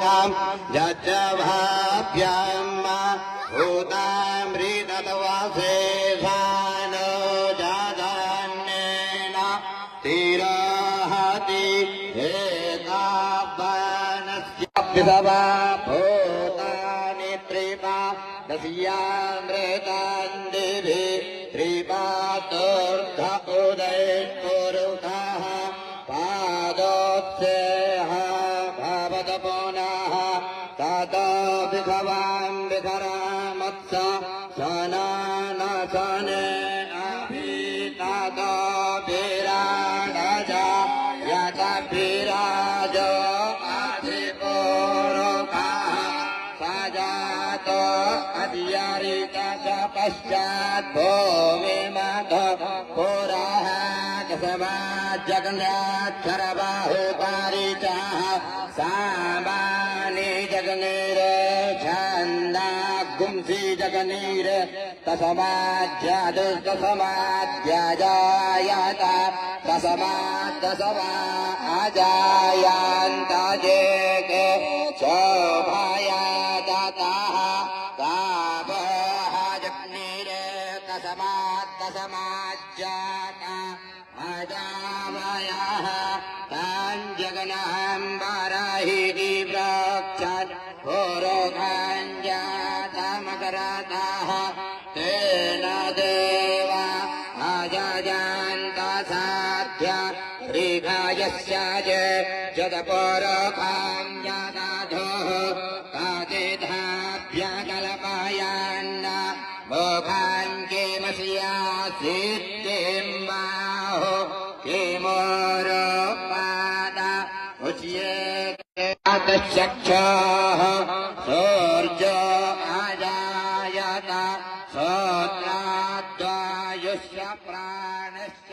भूताम् जज्जभाभ्याम् भूतामृतवासेशान जाधान्येन तिरहति एकावनस्याभ्युदवा भूतानि त्रिपादस्यामृतान्दिभिः त्रिपादोर्ध उदयपुरुषः पादोत्सेह भवत पुनः ततो विभवान् विभरामत्स सनानसने अभिततो विराडज यतभिराजो अधिपुरुषः सजातो अद्यरितच पश्चात् भूमिमथ पुरः जगन्नाक्षरबाहुपारिचः सामानि जगनीर छन्दा गुंसि जगनीर तस्माद्याजायत तस्माद्दशमा अजायन्त जेके शोभाया जाताः तावः जगनीर तस्माद्दशमाज्जाता अजावयः तान् जगनाम्बरहिति वृक्षान् पुरोगाञ्जातमकरतः तेन देवा अजजान्तसाध्य श्रीगायस्य जदपुरोगाञ्जातधोः कादिधाभ्यकल्पयन् मोघाङ्केमस्यासिद्धिम्बाहो किमोरोपाद उच्यते चक्षुः सूर्यो अजायत श्रोत्राद्वायुष्य प्राणश्च